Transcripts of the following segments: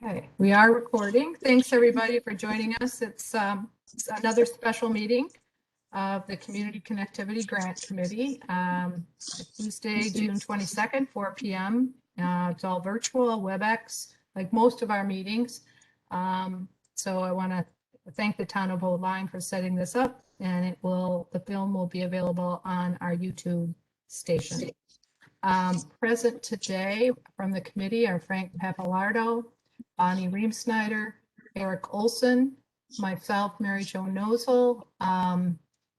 Okay, we are recording. Thanks everybody for joining us. It's another special meeting of the Community Connectivity Grant Committee. Tuesday, June 22nd, 4 p.m. It's all virtual, WebEx, like most of our meetings. So I want to thank the town of Old Lyme for setting this up, and the film will be available on our YouTube station. Present today from the committee are Frank Pappalardo, Bonnie Reemsnyder, Eric Olson, myself, Mary Jo Nozel,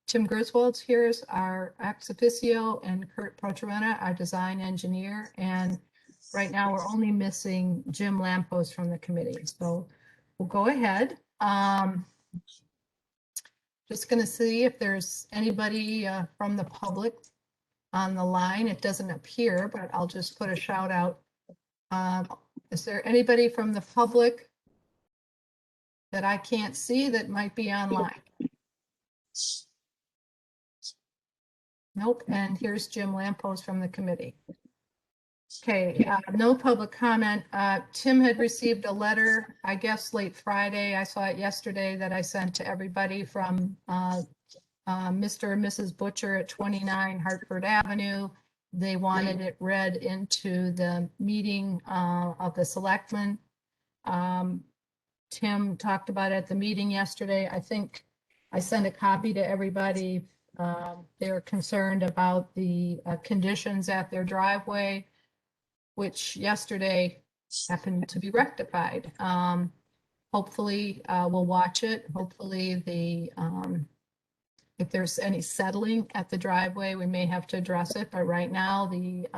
Tim Griswold's here is our ex officio, and Kurt Procherena, our design engineer. And right now we're only missing Jim Lampos from the committee. So we'll go ahead. Just going to see if there's anybody from the public on the line. It doesn't appear, but I'll just put a shout out. Is there anybody from the public that I can't see that might be online? Nope. And here's Jim Lampos from the committee. Okay, no public comment. Tim had received a letter, I guess late Friday. I saw it yesterday that I sent to everybody from Mr. and Mrs. Butcher at 29 Hartford Avenue. They wanted it read into the meeting of the selectmen. Tim talked about it at the meeting yesterday. I think I sent a copy to everybody. They're concerned about the conditions at their driveway, which yesterday happened to be rectified. Hopefully we'll watch it. Hopefully if there's any settling at the driveway, we may have to address it. But right now, the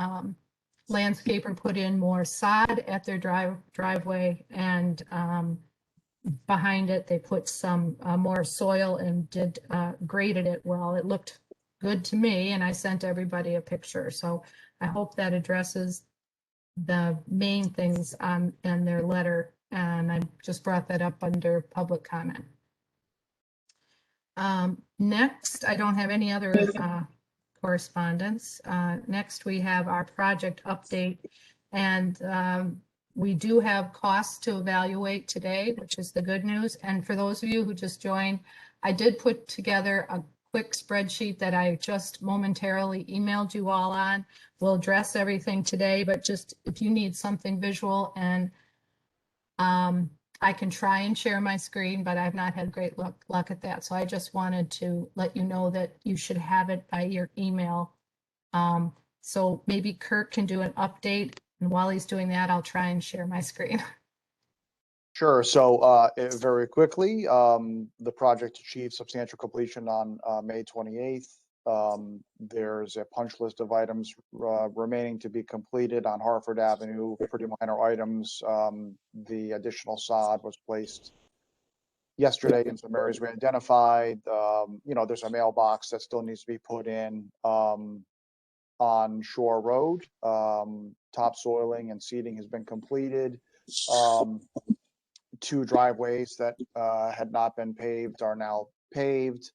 landscaper put in more sod at their driveway, and behind it, they put some more soil and graded it well. It looked good to me, and I sent everybody a picture. So I hope that addresses the main things in their letter, and I just brought that up under public comment. Next, I don't have any other correspondence. Next, we have our project update, and we do have costs to evaluate today, which is the good news. And for those of you who just joined, I did put together a quick spreadsheet that I just momentarily emailed you all on. We'll address everything today, but just if you need something visual, and I can try and share my screen, but I've not had great luck at that. So I just wanted to let you know that you should have it by your email. So maybe Kurt can do an update, and while he's doing that, I'll try and share my screen. Sure. So very quickly, the project achieved substantial completion on May 28th. There's a punch list of items remaining to be completed on Hartford Avenue, pretty minor items. The additional sod was placed yesterday in some areas we identified. There's a mailbox that still needs to be put in on Shore Road. Topsoiling and seeding has been completed. 2 driveways that had not been paved are now paved.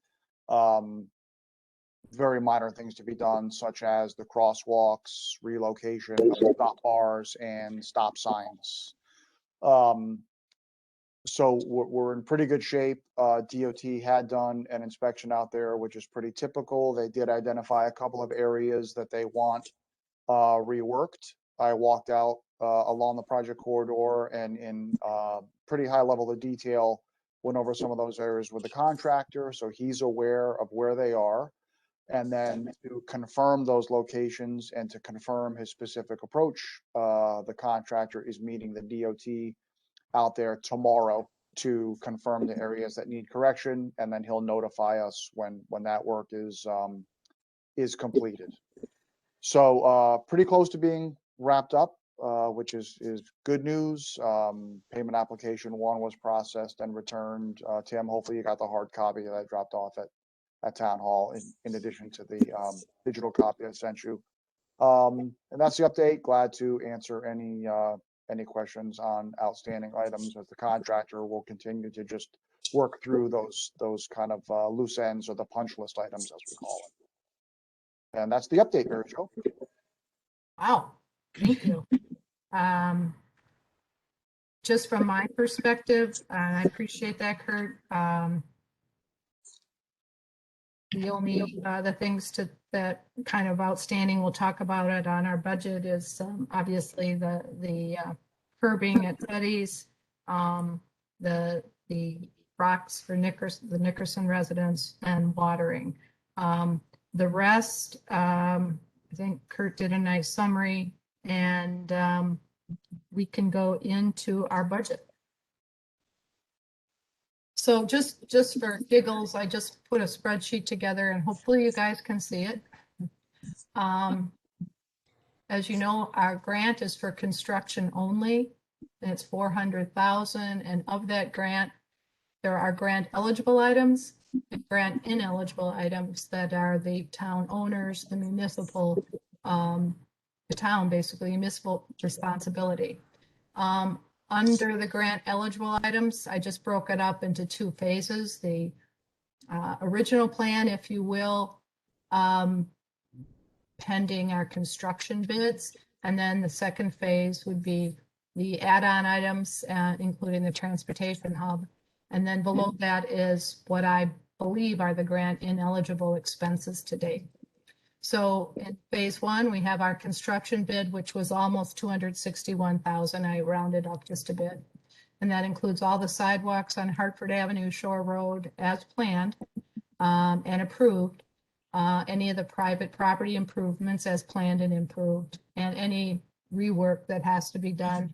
Very minor things to be done, such as the crosswalks, relocation of stop bars, and stop signs. So we're in pretty good shape. DOT had done an inspection out there, which is pretty typical. They did identify a couple of areas that they want reworked. I walked out along the project corridor and in pretty high level of detail went over some of those areas with the contractor, so he's aware of where they are. And then to confirm those locations and to confirm his specific approach, the contractor is meeting the DOT out there tomorrow to confirm the areas that need correction, and then he'll notify us when that work is completed. So pretty close to being wrapped up, which is good news. Payment application 1 was processed and returned. Tim, hopefully you got the hard copy that I dropped off at Town Hall in addition to the digital copy I sent you. And that's the update. Glad to answer any questions on outstanding items, as the contractor will continue to just work through those kind of loose ends, or the punch list items, as we call it. And that's the update, Mary Jo. Wow, thank you. just from my perspective, and I appreciate that, Kurt. The only the things that kind of outstanding, we'll talk about it on our budget, is obviously the curbing at Teddy's, the rocks for the Nickerson residents, and watering. The rest, I think Kurt did a nice summary, and we can go into our budget. So just for giggles, I just put a spreadsheet together, and hopefully you guys can see it. As you know, our grant is for construction only, and it's 400,000. And of that grant, there are grant eligible items and grant ineligible items that are the town owners, the municipal, the town basically, municipal responsibility. Under the grant eligible items, I just broke it up into two phases. The original plan, if you will, pending our construction bids. And then the second phase would be the add-on items, including the transportation hub. And then below that is what I believe are the grant ineligible expenses to date. So in phase one, we have our construction bid, which was almost 261,000. I rounded up just a bit. And that includes all the sidewalks on Hartford Avenue, Shore Road as planned and approved. Any of the private property improvements as planned and improved, and any rework that has to be done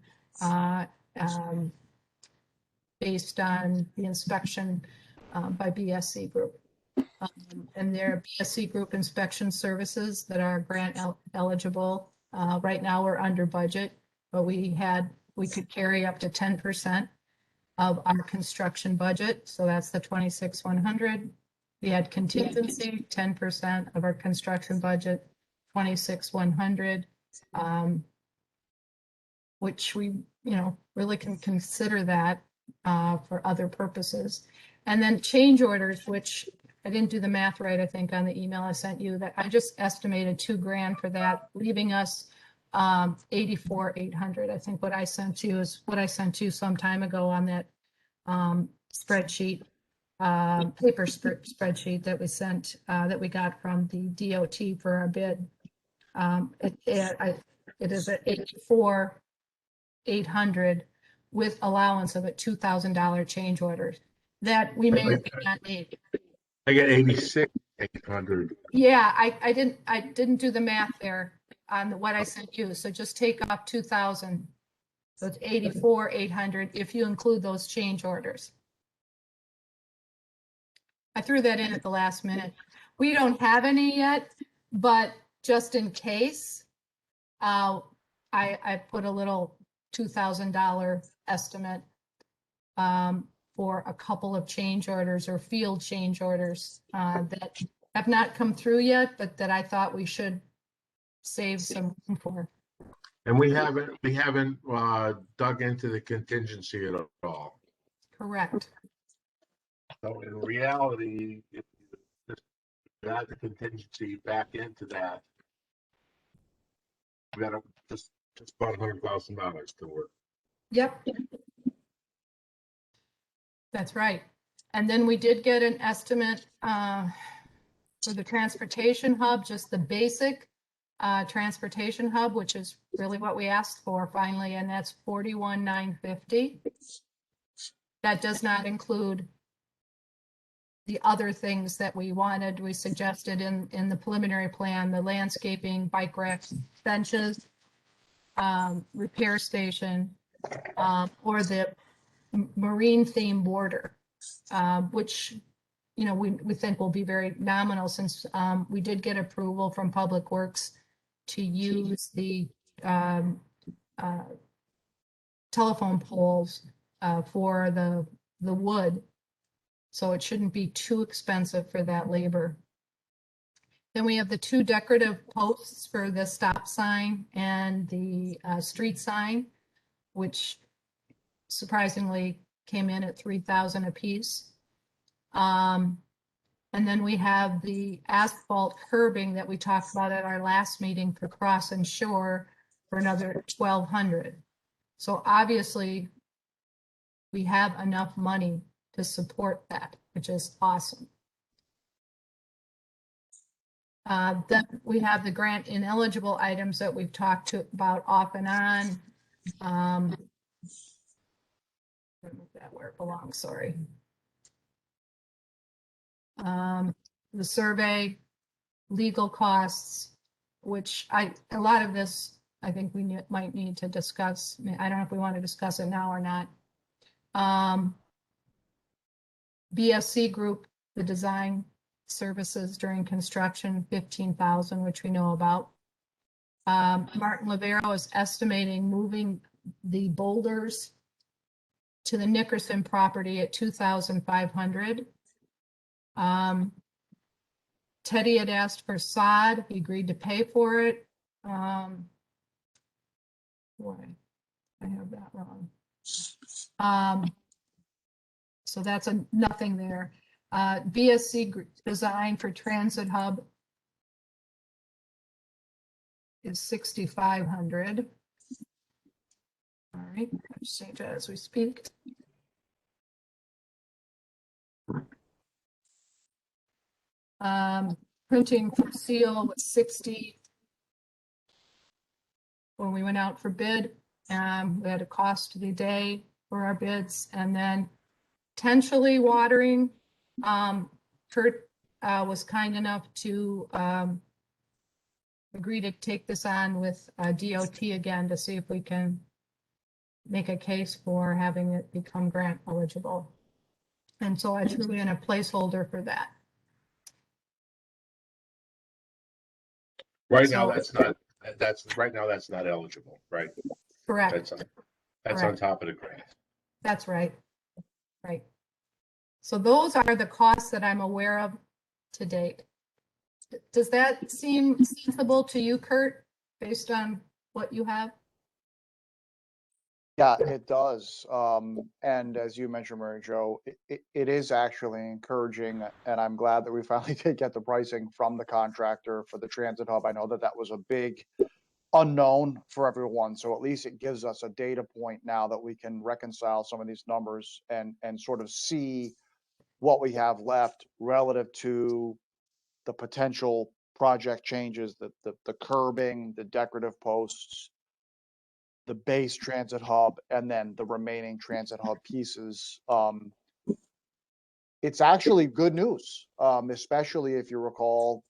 based on the inspection by BSC Group. And there are BSC Group inspection services that are grant eligible. Right now we're under budget, but we could carry up to 10% of our construction budget. So that's the 26,100. We had contingency, 10% of our construction budget, 26,100, which we, really can consider that for other purposes. And then change orders, which I didn't do the math right, I think, on the email I sent you, that I just estimated $2,000 for that, leaving us 84,800. I think what I sent you is what I sent you some time ago on that spreadsheet, paper spreadsheet that we sent, that we got from the DOT for our bid. It is at 84,800 with allowance of a $2,000 change orders that we may or may not need. I got 86,800. Yeah, I didn't do the math there on what I sent you. So just take off 2,000. So it's 84,800 if you include those change orders. I threw that in at the last minute. We don't have any yet, but just in case, I put a little $2,000 estimate for a couple of change orders or field change orders that have not come through yet, but that I thought we should save some room for. And we haven't dug into the contingency at all. Correct. So in reality, if you add the contingency back into that, we got just about $100,000 to work. Yep. That's right. And then we did get an estimate for the transportation hub, just the basic transportation hub, which is really what we asked for finally, and that's 41,950. That does not include the other things that we wanted. We suggested in the preliminary plan, the landscaping, bike racks, benches, repair station, or the marine theme border, which we think will be very nominal, since we did get approval from Public Works to use the telephone poles for the wood. So it shouldn't be too expensive for that labor. Then we have the two decorative posts for the stop sign and the street sign, which surprisingly came in at 3,000 a piece. And then we have the asphalt curbing that we talked about at our last meeting for Cross and Shore for another 1,200. So obviously we have enough money to support that, which is awesome. Then we have the grant ineligible items that we've talked about off and on. Move that where it belongs, sorry. The survey, legal costs, which a lot of this, I think we might need to discuss. I don't know if we want to discuss it now or not. BSC Group, the design services during construction, 15,000, which we know about. Martin Lavero is estimating moving the boulders to the Nickerson property at 2,500. Teddy had asked for sod. He agreed to pay for it. Boy, I have that wrong. So that's nothing there. BSC design for transit hub is 6,500. All right, I'll change that as we speak. Printing for seal was 60 when we went out for bid. We had a cost to the day for our bids, and then potentially watering. Kurt was kind enough to agree to take this on with DOT again to see if we can make a case for having it become grant eligible. And so I threw in a placeholder for that. Right now, that's not eligible, right? Correct. That's on top of the grant. That's right. Right. So those are the costs that I'm aware of to date. Does that seem sensible to you, Kurt, based on what you have? Yeah, it does. And as you mentioned, Mary Jo, it is actually encouraging, and I'm glad that we finally did get the pricing from the contractor for the transit hub. I know that that was a big unknown for everyone, so at least it gives us a data point now that we can reconcile some of these numbers and sort of see what we have left relative to the potential project changes, the curbing, the decorative posts, the base transit hub, and then the remaining transit hub pieces. It's actually good news, especially if you recall,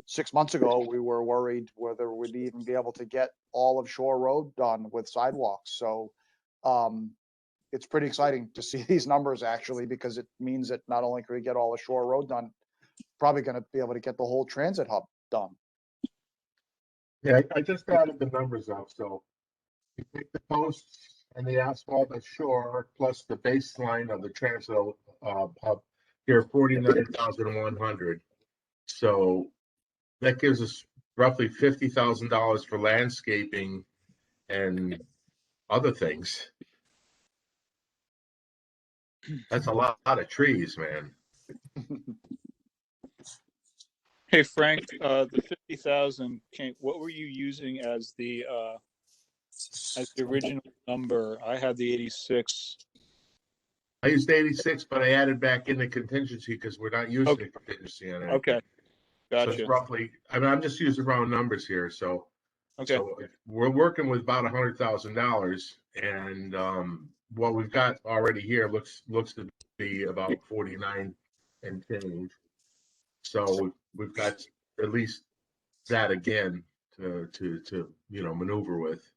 6 months ago, we were worried whether we'd even be able to get all of Shore Road done with sidewalks. So it's pretty exciting to see these numbers actually, because it means that not only can we get all of Shore Road done, probably going to be able to get the whole transit hub done. Yeah, I just added the numbers up. So you take the posts and the asphalt at Shore plus the baseline of the transit hub, you're 49,100. So that gives us roughly $50,000 for landscaping and other things. That's a lot of trees, man. Hey Frank, the 50,000 what were you using as the original number? I had the 86. I used 86, but I added back in the contingency because we're not using the contingency on it. Okay, So gotcha. it's roughly, I mean, I'm just using round numbers here. So, Okay. so we're working with about $100,000, and what we've got already here looks to be about 49 and change. So we've got at least that again to maneuver with.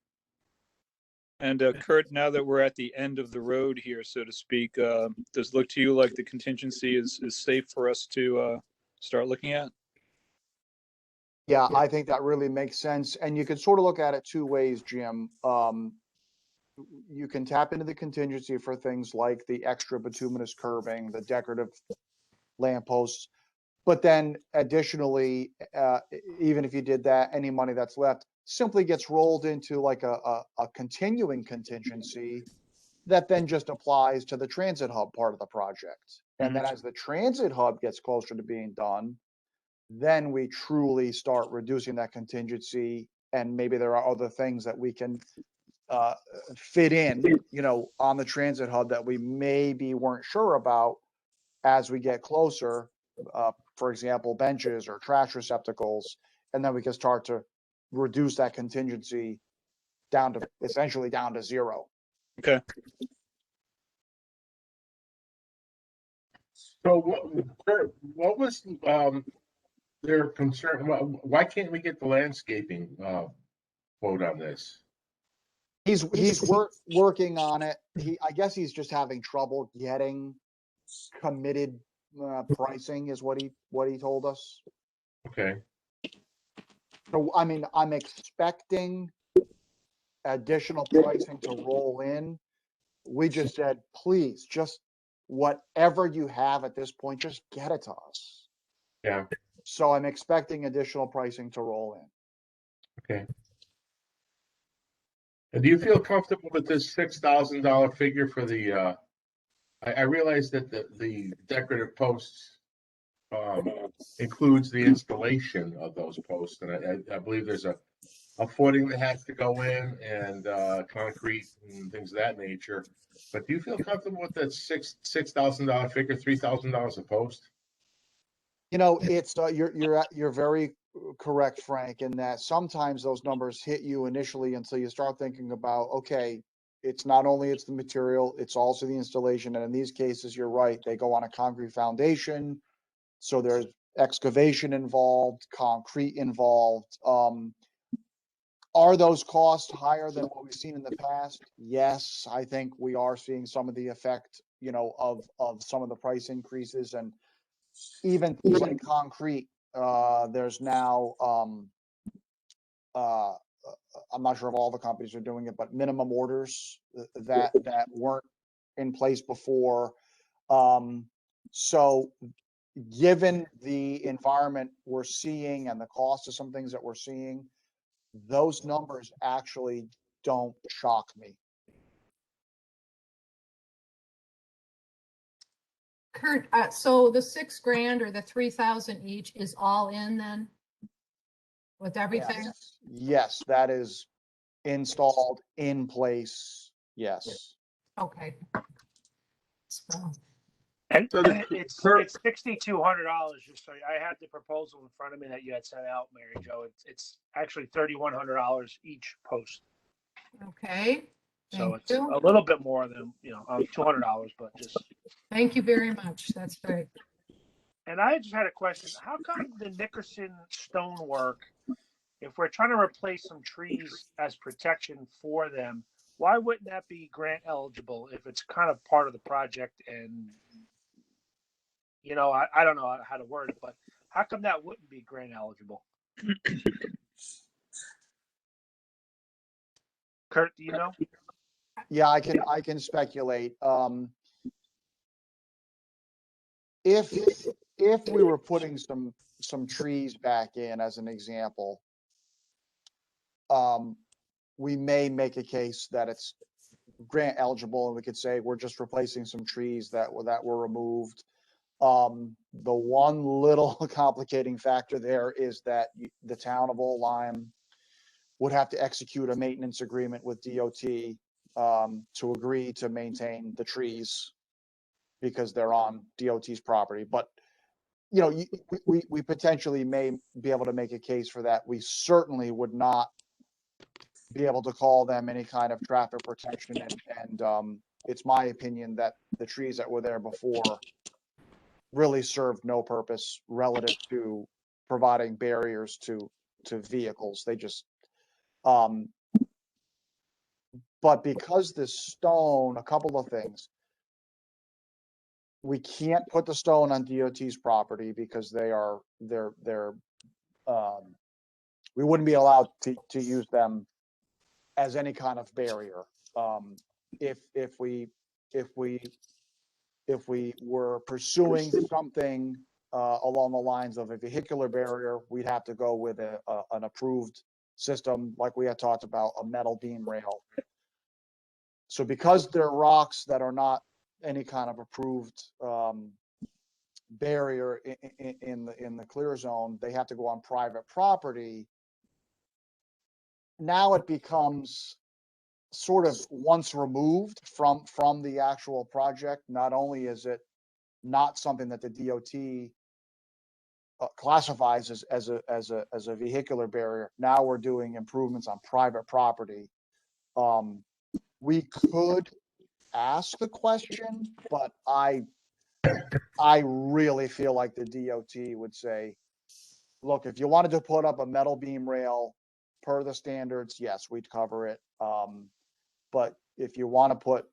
And Kurt, now that we're at the end of the road here, so to speak, does it look to you like the contingency is safe for us to start looking at? Yeah, I think that really makes sense. And you can sort of look at it two ways, Jim. You can tap into the contingency for things like the extra bituminous curbing, the decorative lampposts. But then additionally, even if you did that, any money that's left simply gets rolled into like a continuing contingency that then just applies to the transit hub part of the project. And then as the transit hub gets closer to being done, then we truly start reducing that contingency. And maybe there are other things that we can fit in, on the transit hub that we maybe weren't sure about as we get closer. For example, benches or trash receptacles, and then we can start to reduce that contingency essentially down to zero. Okay. So what was their concern? Why can't we get the landscaping quote on this? He's working on it. I guess he's just having trouble getting committed pricing, is what he told us. Okay. So I mean, I'm expecting additional pricing to roll in. We just said, please, just whatever you have at this point, just get it to us. Yeah. So I'm expecting additional pricing to roll in. Okay. And do you feel comfortable with this $6,000 figure for the? I realize that the decorative posts includes the installation of those posts, and I believe there's a footing that has to go in and concrete and things of that nature. But do you feel comfortable with that $6,000 figure, $3,000 a post? It's you're very correct, Frank, in that sometimes those numbers hit you initially until you start thinking about, okay, it's not only it's the material, it's also the installation. And in these cases, you're right, they go on a concrete foundation. So there's excavation involved, concrete involved. Are those costs higher than what we've seen in the past? Yes, I think we are seeing some of the effect, of some of the price increases. And even things like concrete, there's now, I'm not sure if all the companies are doing it, but minimum orders that weren't in place before. So given the environment we're seeing and the cost of some things that we're seeing, those numbers actually don't shock me. Kurt, so the $6,000 or the 3,000 each is all in then? With everything? Yes, that is installed in place. Yes. Okay. So, And So it's Kurt- $6,200. Just so I had the proposal in front of me that you had sent out, Mary Jo. It's actually $3,100 each post. okay. So Thank it's you. a little bit more than $200, but just. Thank you very much. That's great. And I just had a question. How come the Nickerson stonework, if we're trying to replace some trees as protection for them, why wouldn't that be grant eligible if it's kind of part of the project? And I don't know how to word it, but how come that wouldn't be grant eligible? Kurt, do you know? Yeah, I can speculate. If we were putting some trees back in as an example, we may make a case that it's grant eligible, and we could say we're just replacing some trees that were removed. The one little complicating factor there is that the town of Old Lyme would have to execute a maintenance agreement with DOT to agree to maintain the trees because they're on DOT's property. But we potentially may be able to make a case for that. We certainly would not be able to call them any kind of traffic protection. And it's my opinion that the trees that were there before really served no purpose relative to providing barriers to vehicles. They just, but because the stone, a couple of things, we can't put the stone on DOT's property because they're we wouldn't be allowed to use them as any kind of barrier. If we were pursuing something along the lines of a vehicular barrier, we'd have to go with an approved system, like we had talked about, a metal beam rail. So because they're rocks that are not any kind of approved barrier in the clear zone, they have to go on private property. Now it becomes sort of once removed from the actual project. Not only is it not something that the DOT classifies as a vehicular barrier, now we're doing improvements on private property. We could ask the question, but I really feel like the DOT would say, look, if you wanted to put up a metal beam rail per the standards, yes, we'd cover it. But if you want to put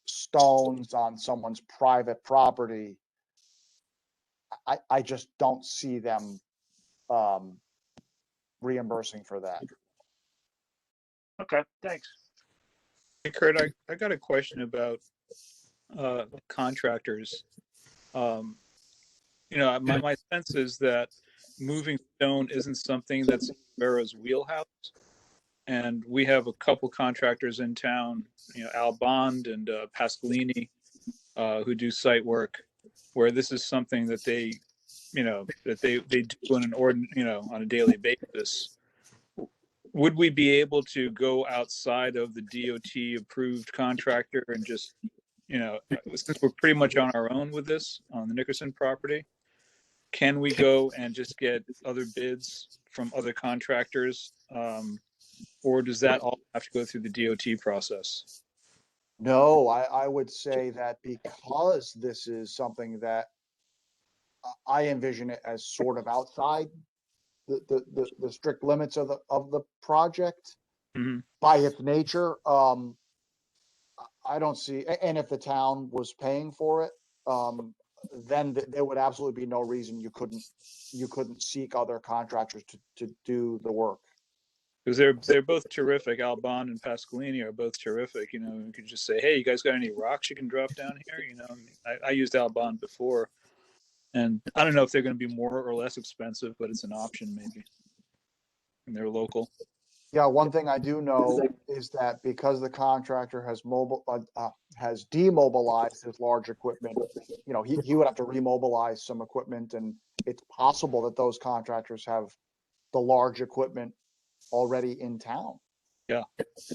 stones on someone's private property, I just don't see them reimbursing for that. Okay, thanks. Hey, Kurt, I got a question about contractors. My sense is that moving stone isn't something that's in Vera's wheelhouse. And we have a couple contractors in town, Al Bond and Pasqualini, who do site work, where this is something that they do on a daily basis. Would we be able to go outside of the DOT approved contractor and just, since we're pretty much on our own with this on the Nickerson property, can we go and just get other bids from other contractors? Or does that all have to go through the DOT process? No, I would say that because this is something that I envision it as sort of outside the strict limits of the project by its nature. I don't see, and if the town was paying for it, then there would absolutely be no reason you couldn't seek other contractors to do the work. Because they're both terrific. Al Bond and Pasqualini are both terrific. You could just say, hey, you guys got any rocks you can drop down here? I used Al Bond before. And I don't know if they're going to be more or less expensive, but it's an option maybe. And they're local. Yeah, one thing I do know is that because the contractor has demobilized his large equipment, he would have to remobilize some equipment, and it's possible that those contractors have the large equipment already in town. Yeah,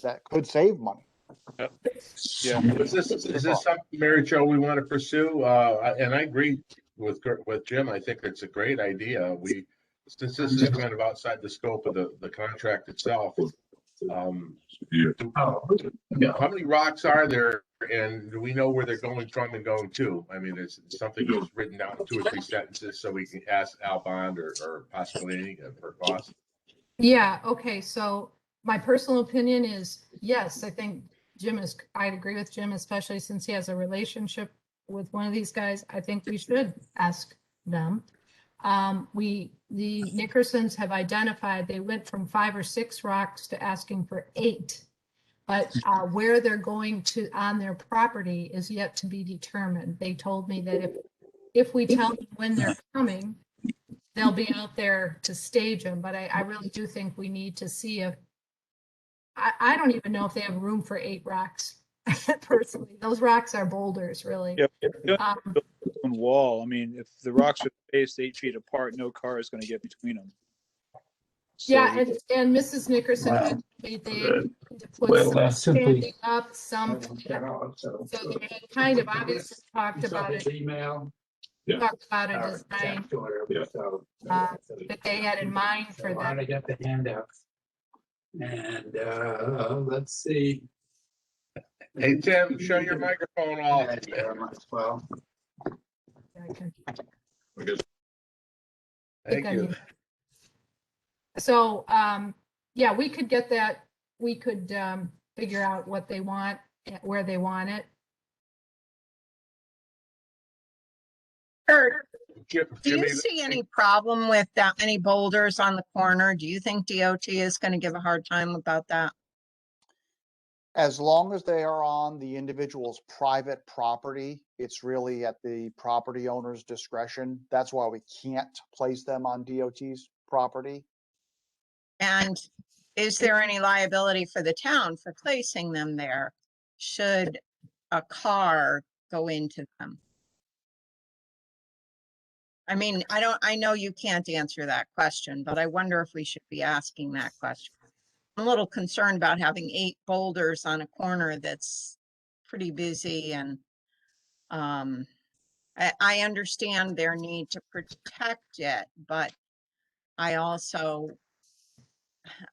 that could save money. Yeah. Is this something, Mary Jo, we want to pursue? And I agree with Jim. I think it's a great idea. Since this is kind of outside the scope of the contract itself, how many rocks are there, and do we know where they're going from and going to? I mean, is something that's written down in 2 or 3 sentences so we can ask Al Bond or Pasqualini for cost? Yeah, okay, so my personal opinion is, yes, I think I'd agree with Jim, especially since he has a relationship with one of these guys. I think we should ask them. The Nickersons have identified, they went from 5 or 6 rocks to asking for 8. But where they're going to on their property is yet to be determined. They told me that if we tell them when they're coming, they'll be out there to stage them. But I really do think we need to see if, I don't even know if they have room for 8 rocks. Personally, those rocks are boulders, really. Yep. Wall. I mean, if the rocks are spaced 8 feet apart, no car is going to get between them. So yeah, and Mrs. Nickerson had made to put standing up, some so they had kind of obviously talked about it. Talked about a design that they had in mind for them. I got the handouts. And let's see. Hey, Tim, show your microphone off. Well, Thank you. So, yeah, we could get that. We could figure out what they want, where they want it. Kurt, do Jimmy, you see any problem with any boulders on the corner? Do you think DOT is going to give a hard time about that? As long as they are on the individual's private property, it's really at the property owner's discretion. That's why we can't place them on DOT's property. And is there any liability for the town for placing them there? Should a car go into them? I mean, I know you can't answer that question, but I wonder if we should be asking that question. I'm a little concerned about having 8 boulders on a corner that's pretty busy, and I understand their need to protect it, but I also,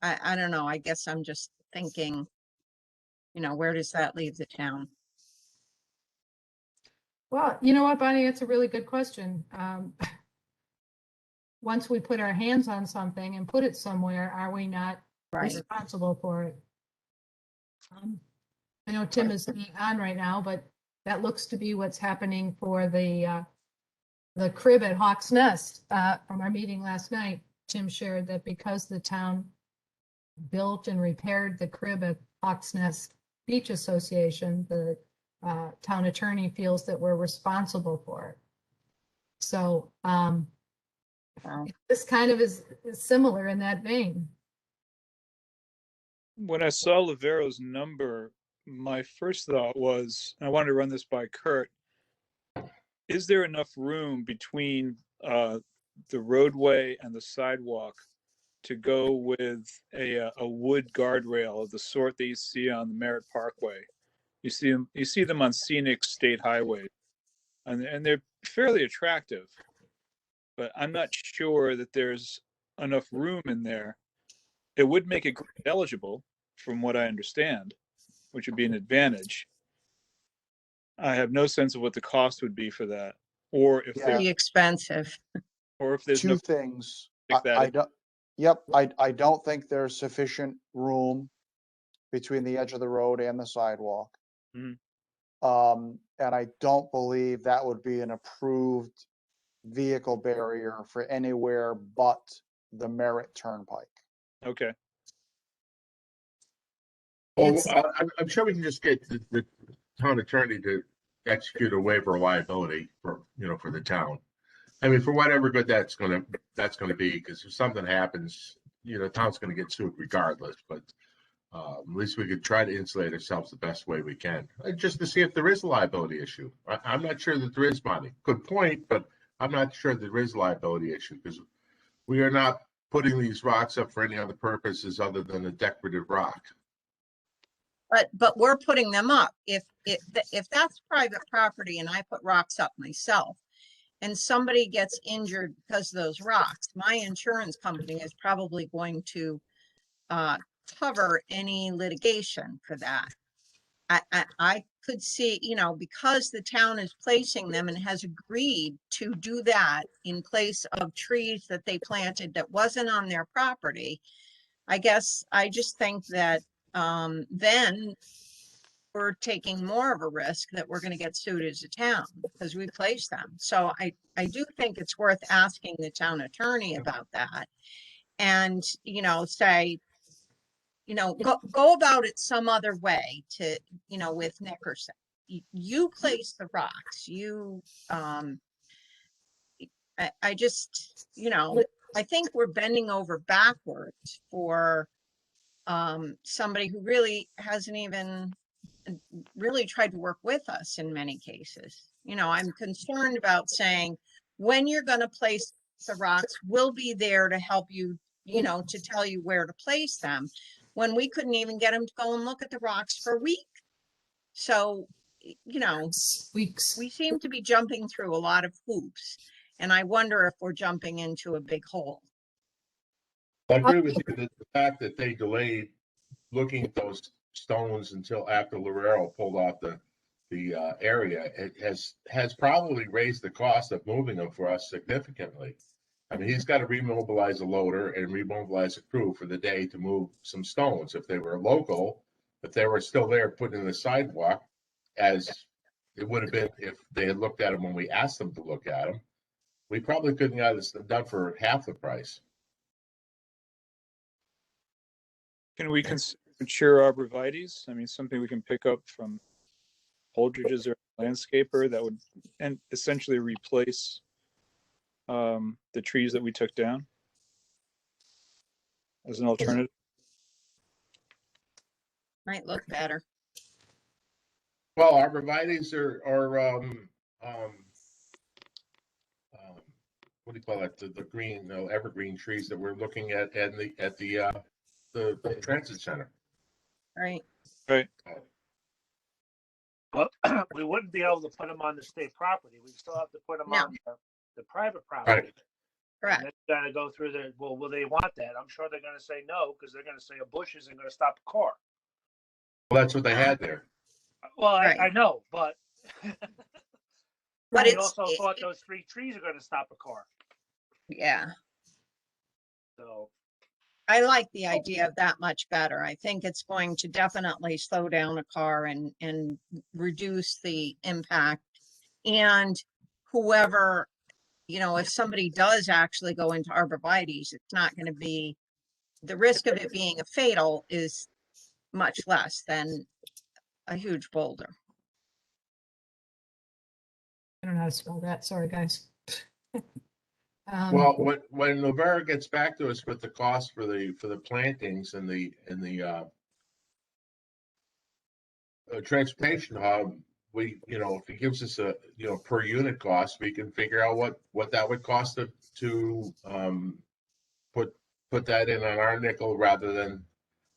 I don't know, I guess I'm just thinking, where does that leave the town? Well, you know what, Bonnie, it's a really good question. Once we put our hands on something and put it somewhere, are we not Right. responsible for it? I know Tim is on right now, but that looks to be what's happening for the crib at Hawk's Nest. From our meeting last night, Tim shared that because the town built and repaired the crib at Hawk's Nest Beach Association, the town attorney feels that we're responsible for it. So Wow. this kind of is similar in that vein. When I saw Livero's number, my first thought was, and I wanted to run this by Kurt, is there enough room between the roadway and the sidewalk to go with a wood guardrail of the sort that you see on the Merritt Parkway? You see them on scenic state highways, and they're fairly attractive, but I'm not sure that there's enough room in there. It would make it grant eligible, from what I understand, which would be an advantage. I have no sense of what the cost would be for that, or if Yeah. there, Pretty expensive. or if there's Two no things. stick that I in. don't, yep, I don't think there's sufficient room between the edge of the road and the sidewalk. Mhm. And I don't believe that would be an approved vehicle barrier for anywhere but the Merritt Turnpike. Okay. Well, It's- I'm sure we can just get the town attorney to execute a waiver of liability for the town. I mean, for whatever good that's gonna be, because if something happens, town's gonna get sued regardless. But at least we could try to insulate ourselves the best way we can, just to see if there is a liability issue. I'm not sure that there is, Bonnie. Good point, but I'm not sure there is a liability issue because we are not putting these rocks up for any other purposes other than a decorative rock. But we're putting them up. If that's private property and I put rocks up myself and somebody gets injured because of those rocks, my insurance company is probably going to cover any litigation for that. I could see, because the town is placing them and has agreed to do that in place of trees that they planted that wasn't on their property. I guess I just think that then we're taking more of a risk that we're going to get sued as a town because we placed them. So I do think it's worth asking the town attorney about that and, say, go about it some other way to, with Nickerson. You place the rocks, I just, I think we're bending over backwards for somebody who really hasn't even really tried to work with us in many cases. I'm concerned about saying, when you're going to place the rocks, we'll be there to help you, to tell you where to place them, when we couldn't even get them to go and look at the rocks for a week. So, weeks. we seem to be jumping through a lot of hoops, and I wonder if we're jumping into a big hole. I agree with you that the fact that they delayed looking at those stones until after Lorero pulled off the area, it has probably raised the cost of moving them for us significantly. I mean, he's got to remobilize a loader and remobilize a crew for the day to move some stones. If they were local, if they were still there putting in the sidewalk, as it would have been if they had looked at them when we asked them to look at them, we probably couldn't have this done for half the price. Can we consider mature arborvitaes? I mean, something we can pick up from Holdridge's or landscaper that would essentially replace the trees that we took down as an alternative. Might look better. Well, arborvitaes are what do you call it? The green, evergreen trees that we're looking at, and at the the transit center. Right? Right. Well, we wouldn't be able to put them on the state property. We'd still have to put them No. on the private property. Right. Correct. And then gotta go through the, well, will they want that? I'm sure they're gonna say no, because they're gonna say a bush isn't gonna stop a car. Well, that's what they had there. Well, Right. I know, but But we it's, also thought those 3 trees are gonna stop a car. yeah, So, I like the idea of that much better. I think it's going to definitely slow down a car and reduce the impact. And whoever, if somebody does actually go into arborvitae's, it's not going to be, the risk of it being a fatal is much less than a huge boulder. I don't know how to spell that. Sorry, guys. Well, when Novara gets back to us with the cost for the plantings and the transportation hub, if it gives us a per unit cost, we can figure out what that would cost to put that in on our nickel rather than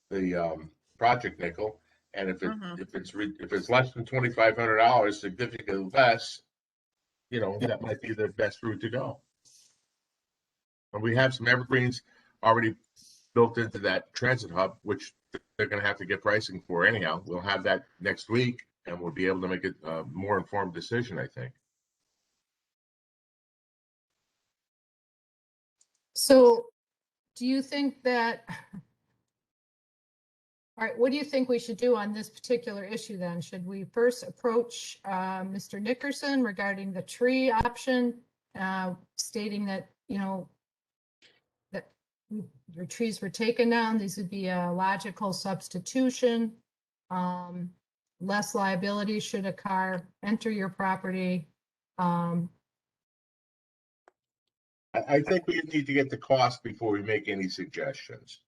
the project nickel. And if it's less than $2,500, significantly less, that might be the best route to go. And we have some evergreens already built into that transit hub, which they're going to have to get pricing for anyhow. We'll have that next week, and we'll be able to make a more informed decision, I think. So do you think that, all right, what do you think we should do on this particular issue then? Should we first approach Mr. Nickerson regarding the tree option, stating that, that your trees were taken down, these would be a logical substitution, less liability should a car enter your property. I think we need to get the cost before we make any suggestions.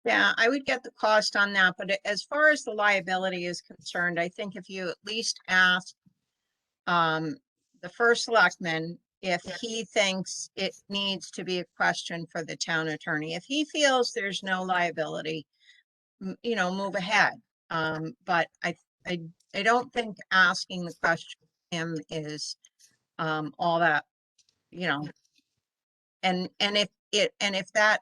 Yeah, I would get the cost on that, but as far as the liability is concerned, I think if you at least ask the first selectman if he thinks it needs to be a question for the town attorney. If he feels there's no liability, move ahead. But I don't think asking the question to him is all that, and if that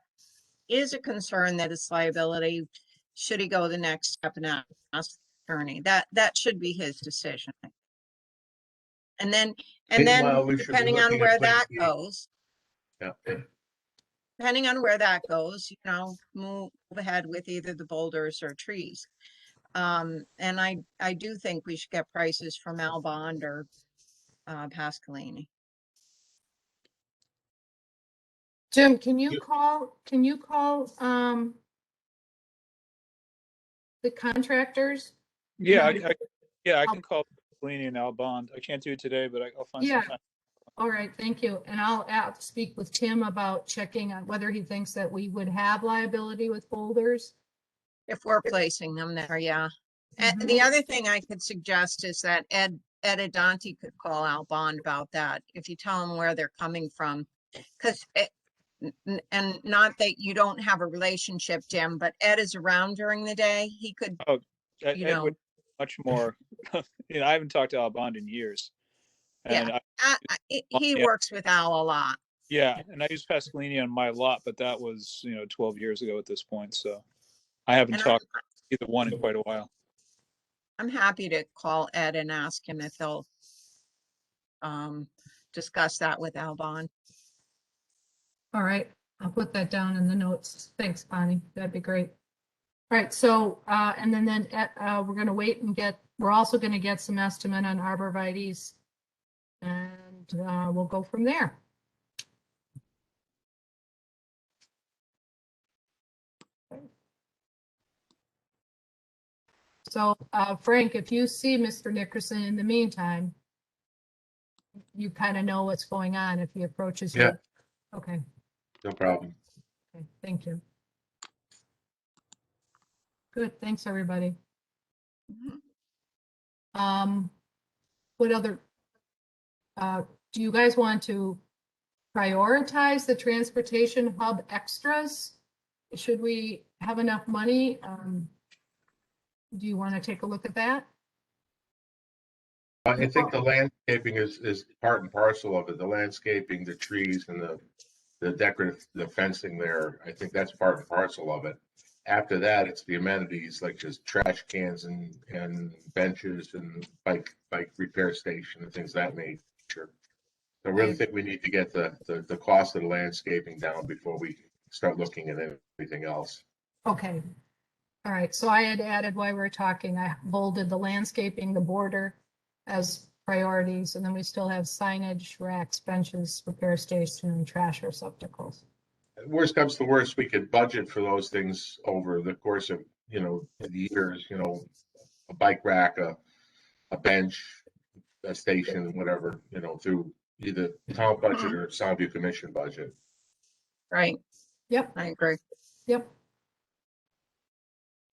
is a concern that it's liability, should he go the next step and ask the attorney? That should be his decision. And then Meanwhile, we should be depending on looking at where Plan that B. goes, Yeah. depending on where that goes, move ahead with either the boulders or trees. And I do think we should get prices from Albond or Pasqualini. Jim, can you call the contractors? Yeah, I can call Bellini and Albond. I can't do it today, but I'll find some Yeah. time. All right, thank you. And I'll speak with Tim about checking on whether he thinks that we would have liability with boulders. If we're placing them there, yeah. And Mhm. the other thing I could suggest is that Ed Adonti could call Albond about that. If you tell him where they're coming from, because and not that you don't have a relationship, Jim, but Ed is around during the day. He could, Ed would much more. I haven't talked to Albond in years. And yeah, he works with Al a lot. Yeah, and I use Pasqualini on my lot, but that was 12 years ago at this point. So I haven't And talked to either one in quite a while. I'm happy to call Ed and ask him if he'll discuss that with Albon. All right, I'll put that down in the notes. Thanks, Bonnie. That'd be great. All right, so, and then we're gonna wait and we're also gonna get some estimate on arborvitae's. And we'll go from there. So, Frank, if you see Mr. Nickerson in the meantime, you kind of know what's going on if he approaches you. Yeah. Okay. No problem. Okay, thank you. Good, thanks, everybody. What other, do you guys want to prioritize the transportation hub extras? should we have enough money? Do you want to take a look at that? I think the landscaping is part and parcel of it. The landscaping, the trees and the decorative, the fencing there, I think that's part and parcel of it. After that, it's the amenities like just trash cans and benches and bike repair station and things of that nature. I really think we need to get the cost of the landscaping down before we start looking at anything else. Okay. All right. So I had added while we were talking, I bolded the landscaping, the border as priorities, and then we still have signage, racks, benches, repair station, and trash receptacles. Worst comes to worst, we could budget for those things over the course of, the years, a bike rack, a bench, a station, whatever, through either town budget or Soundview Commission budget. Right. Yep. I agree. Yep.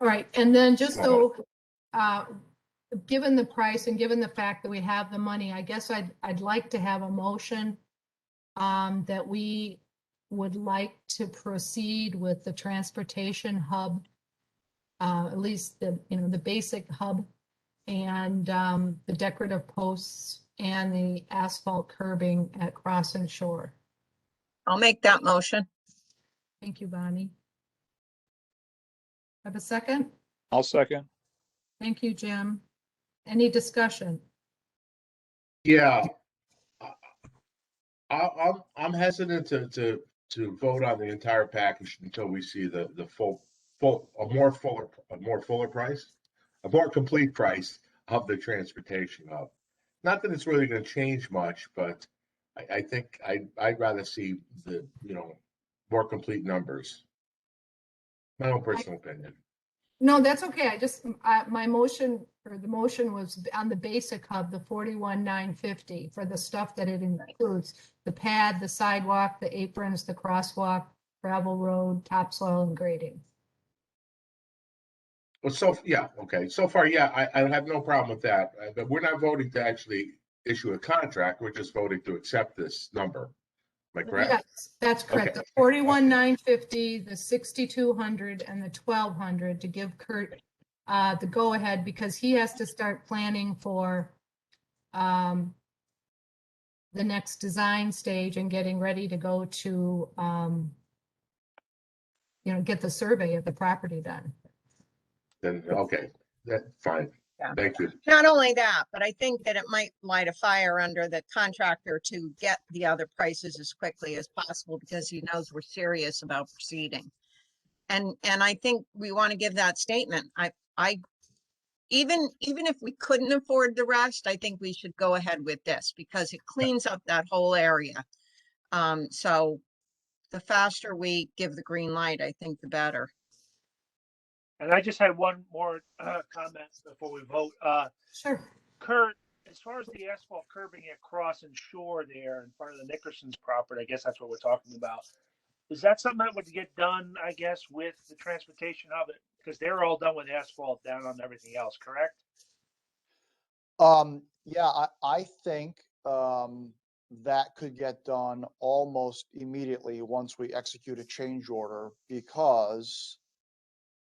All right. And then just so, given the price and given the fact that we have the money, I guess I'd like to have a motion that we would like to proceed with the transportation hub, at least the basic hub, and the decorative posts and the asphalt curbing at Cross and Shore. I'll make that motion. Thank you, Bonnie. Have a second? I'll second. Thank you, Jim. Any discussion? Yeah. I'm hesitant to vote on the entire package until we see the a more complete price of the transportation hub. Not that it's really going to change much, but I think I'd rather see the more complete numbers. My own personal opinion. No, that's okay. My motion, or the motion was on the basic hub, the 41,950 for the stuff that it includes: the pad, the sidewalk, the aprons, the crosswalk, gravel road, topsoil, and grading. Well, okay. So far, I have no problem with that. But we're not voting to actually issue a contract. We're just voting to accept this number. Am I correct? Yes, that's correct. Okay. The 41,950, the 6,200, and the 1,200 to give Kurt the go-ahead, because he has to start planning for the next design stage and getting ready to go to get the survey of the property done. Then okay, that's fine. Yeah. Thank you. Not only that, but I think that it might light a fire under the contractor to get the other prices as quickly as possible, because he knows we're serious about proceeding. And I think we want to give that statement. Even if we couldn't afford the rest, I think we should go ahead with this because it cleans up that whole area. So the faster we give the green light, I think the better. And I just had one more comment before we vote. Sure. Kurt, as far as the asphalt curbing at Cross and Shore there in front of the Nickerson's property, I guess that's what we're talking about. Is that something that would get done, I guess, with the transportation hub? Because they're all done with asphalt down on everything else, correct? Yeah, I think that could get done almost immediately once we execute a change order, because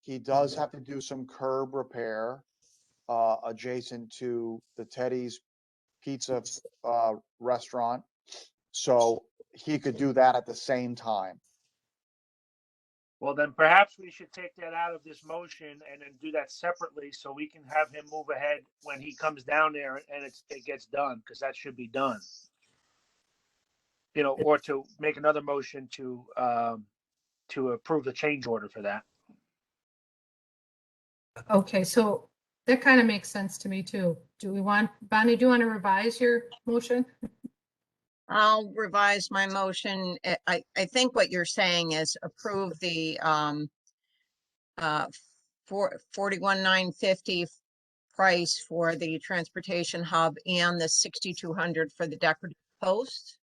he does have to do some curb repair adjacent to the Teddy's Pizza restaurant. So he could do that at the same time. Well, then perhaps we should take that out of this motion and then do that separately so we can have him move ahead when he comes down there and it gets done, because that should be done. Or to make another motion to approve the change order for that. Okay, so that kind of makes sense to me too. Bonnie, do you want to revise your motion? I'll revise my motion. I think what you're saying is approve the 41,950 price for the transportation hub and the 6,200 for the decorative post.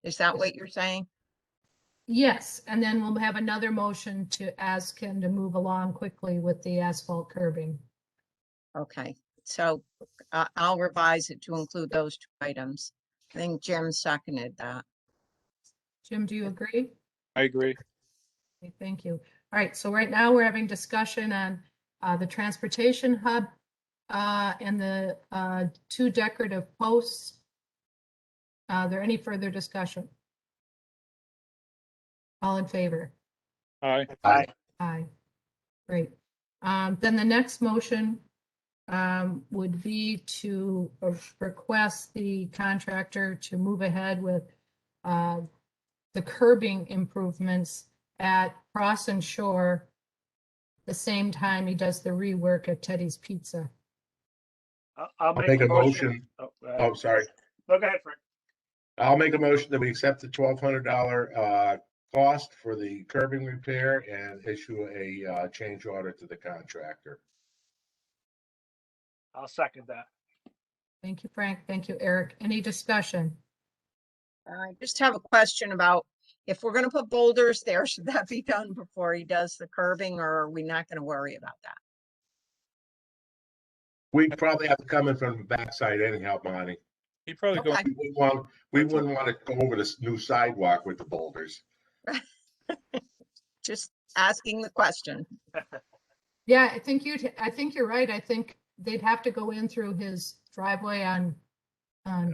Is that what you're saying? Yes, and then we'll have another motion to ask him to move along quickly with the asphalt curbing. Okay, so I'll revise it to include those two items. I think Jim seconded that. Jim, do you agree? I agree. Okay, thank you. All right, so right now we're having discussion on the transportation hub and the 2 decorative posts. Are there any further discussion? All in favor? Aye. Aye. Aye. Great. Then the next motion would be to request the contractor to move ahead with the curbing improvements at Cross and Shore the same time he does the rework at Teddy's Pizza. I'll make a motion. Oh, Oh, sorry. no, go ahead, Frank. I'll make a motion that we accept the $1,200 cost for the curbing repair and issue a change order to the contractor. I'll second that. Thank you, Frank. Thank you, Eric. Any discussion? I just have a question about if we're gonna put boulders there, should that be done before he does the curbing, or are we not gonna worry about that? We probably have to come in from the backside anyhow, Bonnie. He probably go. Okay. We wouldn't want to go over this new sidewalk with the boulders. Just asking the question. Yeah, I think you're right. I think they'd have to go in through his driveway on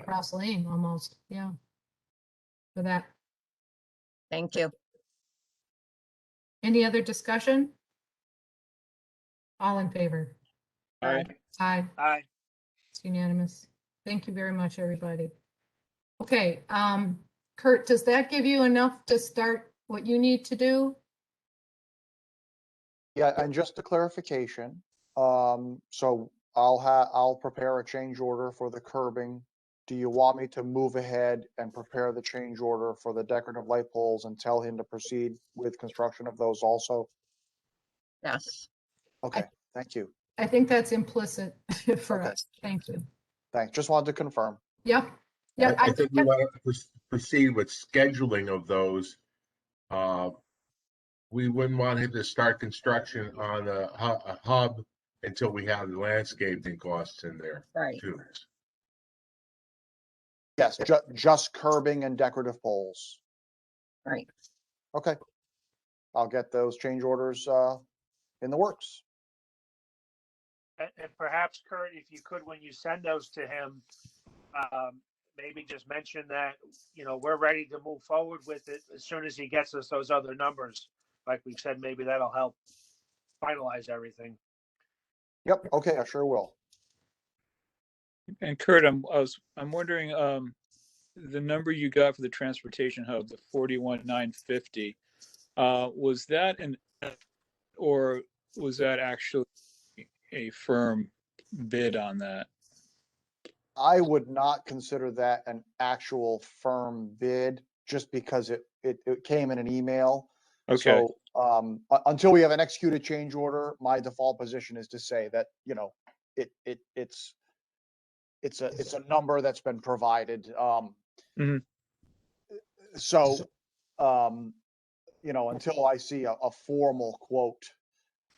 Cross Lane almost. Yeah. For that. Thank you. Any other discussion? All in favor? Aye. Aye. Aye. It's unanimous. Thank you very much, everybody. Okay, Kurt, does that give you enough to start what you need to do? Yeah, and just a clarification, so I'll prepare a change order for the curbing. Do you want me to move ahead and prepare the change order for the decorative light poles and tell him to proceed with construction of those also? Yes. Okay, thank you. I think that's implicit for Okay. us. Thank you. Thanks. Just wanted to confirm. Yep. Yeah, I think we want to proceed with scheduling of those. We wouldn't want him to start construction on a hub until we have the landscaping costs in there Right. too. Yes, just curbing and decorative poles. Right. Okay. I'll get those change orders in the works. And perhaps, Kurt, if you could, when you send those to him, maybe just mention that, we're ready to move forward with it as soon as he gets us those other numbers. Like we said, maybe that'll help finalize everything. Yep. Okay, I sure will. And Kurt, I'm wondering, the number you got for the transportation hub, the 41,950, was that or was that actually a firm bid on that? I would not consider that an actual firm bid just because it came in an email. Okay. So until we have an executed change order, my default position is to say that, it's a number that's been provided. Mhm. So, until I see a formal quote,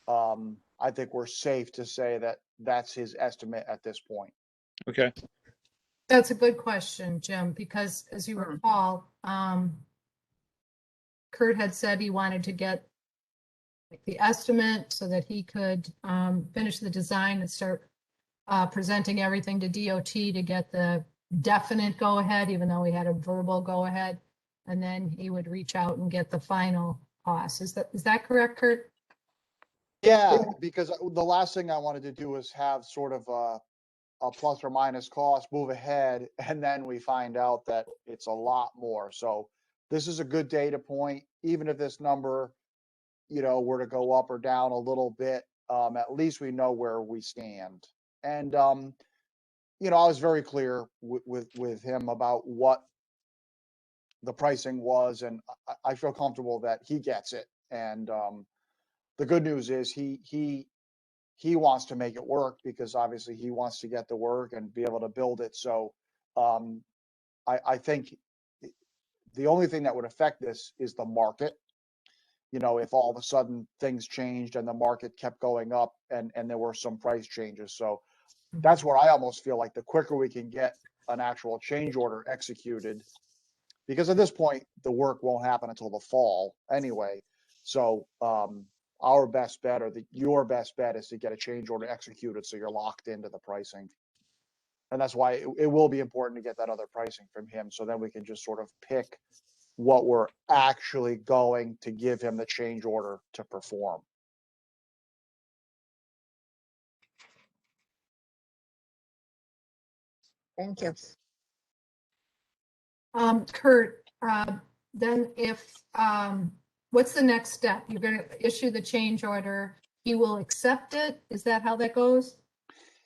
I think we're safe to say that that's his estimate at this point. Okay. that's a good question, Jim, because as you recall, Kurt had said he wanted to get the estimate so that he could finish the design and start presenting everything to DOT to get the definite go-ahead, even though we had a verbal go-ahead. And then he would reach out and get the final cost. Is that correct, Kurt? Yeah, because the last thing I wanted to do was have sort of a plus or minus cost, move ahead, and then we find out that it's a lot more. So this is a good data point, even if this number, were to go up or down a little bit, at least we know where we stand. And, I was very clear with him about what the pricing was, and I feel comfortable that he gets it. And the good news is he wants to make it work because obviously he wants to get the work and be able to build it. So I think the only thing that would affect this is the market. If all of a sudden things changed and the market kept going up and there were some price changes. So that's where I almost feel like the quicker we can get an actual change order executed, because at this point, the work won't happen until the fall anyway. So, our best bet or your best bet is to get a change order executed so you're locked into the pricing. And that's why it will be important to get that other pricing from him, so then we can just sort of pick what we're actually going to give him the change order to perform. Thank you. Kurt, then what's the next step? You're gonna issue the change order, he will accept it? Is that how that goes?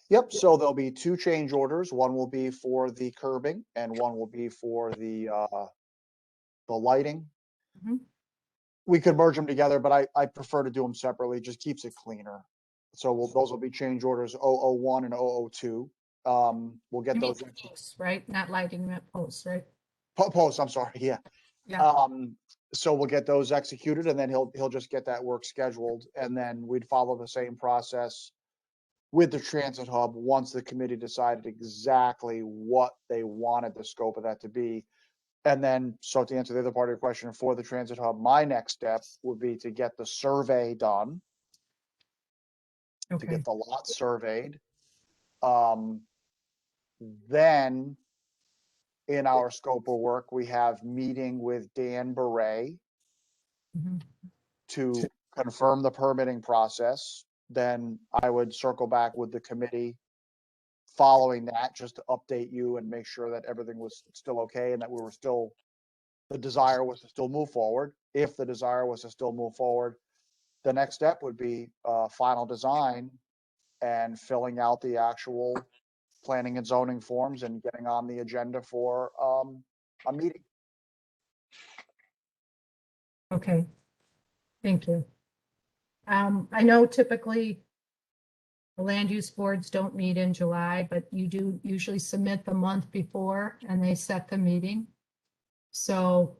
Yep, so there'll be two change orders. One will be for the curbing and one will be for the lighting. Mhm. We could merge them together, but I prefer to do them separately, just keeps it cleaner. So those will be change orders 001 and 002. We'll get You mean those posts, right? Not lighting, that posts, right? posts, I'm sorry, yeah. Yeah. So we'll get those executed and then he'll just get that work scheduled, and then we'd follow the same process with the transit hub once the committee decided exactly what they wanted the scope of that to be. And then, so to answer the other part of your question, for the transit hub, my next step would be to get the survey done, to Okay, get the lot surveyed. Then in our scope of work, we have meeting with Dan Beret Mhm. to confirm the permitting process. Then I would circle back with the committee following that, just to update you and make sure that everything was still okay and that we were still, the desire was to still move forward. If the desire was to still move forward, the next step would be final design and filling out the actual planning and zoning forms and getting on the agenda for a meeting. okay, thank you. I know typically the land use boards don't meet in July, but you do usually submit the month before and they set the meeting. So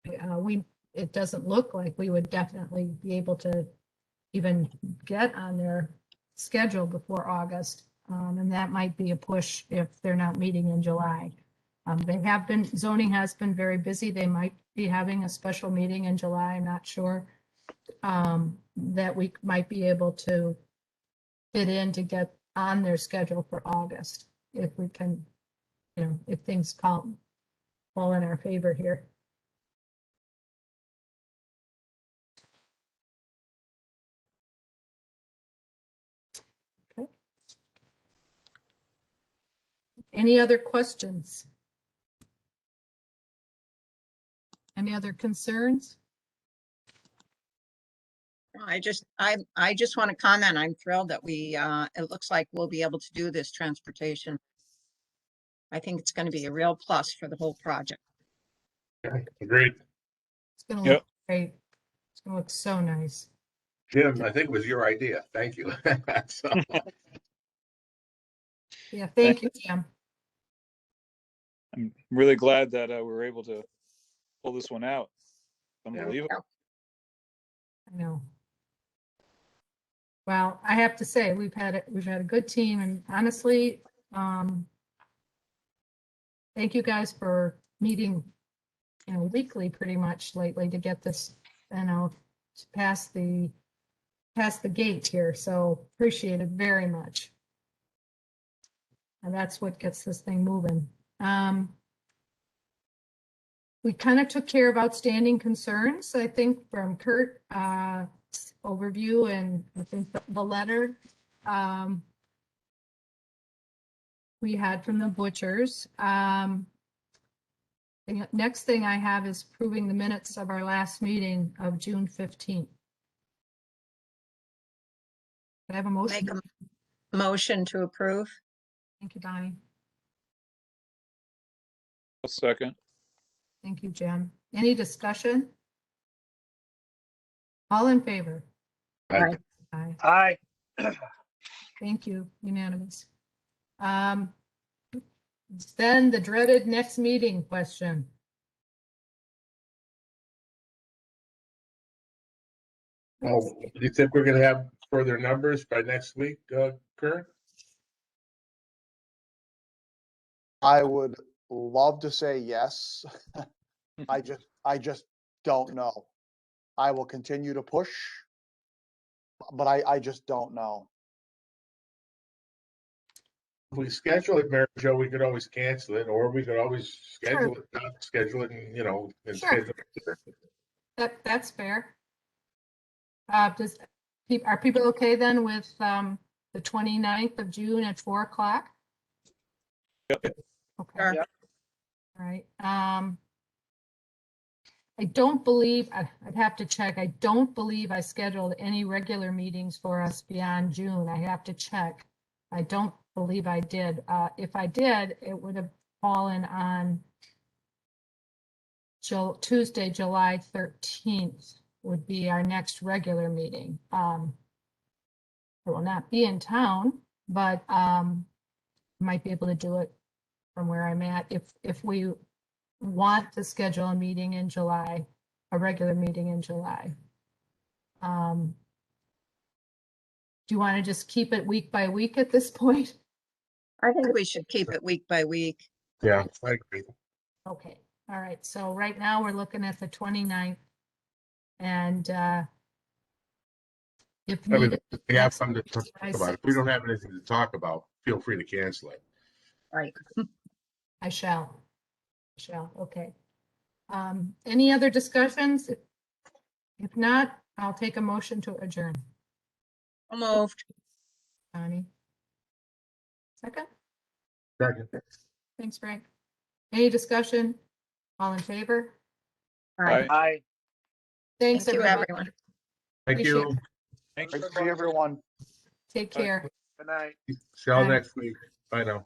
it doesn't look like we would definitely be able to even get on their schedule before August. And that might be a push if they're not meeting in July. Zoning has been very busy. They might be having a special meeting in July, I'm not sure. That we might be able to fit in to get on their schedule for August, if we can, if things fall in our favor here. Okay. Any other questions? Any other concerns? I just want to comment. I'm thrilled that it looks like we'll be able to do this transportation. I think it's going to be a real plus for the whole project. Okay, agreed. It's gonna Yep. look great. It's gonna look so nice. Jim, I think it was your idea. Thank you. So, Yeah, thank you, Jim. I'm really glad that we were able to pull this one out. Unbelievable. I know. Well, I have to say, we've had a good team, and honestly, thank you guys for meeting, weekly pretty much lately to get this, past the gate here. So appreciate it very much. And that's what gets this thing moving. We kind of took care of outstanding concerns, I think, from Kurt, overview, and I think the letter we had from the butchers. The next thing I have is proving the minutes of our last meeting of June 15th. I have a motion? Make a motion to approve. Thank you, Donnie. A second. Thank you, Jen. Any discussion? All in favor? Aye. Aye. Aye. Thank you, unanimous. Then the dreaded next meeting question. oh, do you think we're gonna have further numbers by next week, Kurt? I would love to say yes. I just don't know. I will continue to push, but I just don't know. If we schedule it, Mary Jo, we could always cancel it, or we could always schedule it, not schedule it, and, and Sure. schedule it. That's fair. Are people okay then with the 29th of June at 4 o'clock? Yep. Okay. Sure. Yep. All right. I don't believe, I'd have to check. I don't believe I scheduled any regular meetings for us beyond June. I have to check. I don't believe I did. If I did, it would have fallen on Tuesday, July 13th would be our next regular meeting. I will not be in town, but might be able to do it from where I'm at. If we want to schedule a meeting in July, a regular meeting in July. Do you want to just keep it week by week at this point? I think we should keep it week by week. Yeah, I agree. Okay, all right. So right now we're looking at the 29th. And if I mean, needed, we have next something to talk July about. If we don't have anything to talk about, feel free to cancel it. Right. I shall. Okay. Any other discussions? If not, I'll take a motion to adjourn. So moved. Connie? Second? Second. Thanks, Frank. Any discussion? All in favor? All right. Aye. Thanks, Thank you, everybody. everyone. Thank Appreciate you. Thanks. Great to see everyone. Take care. Good night. See y'all Bye. next week. Bye now.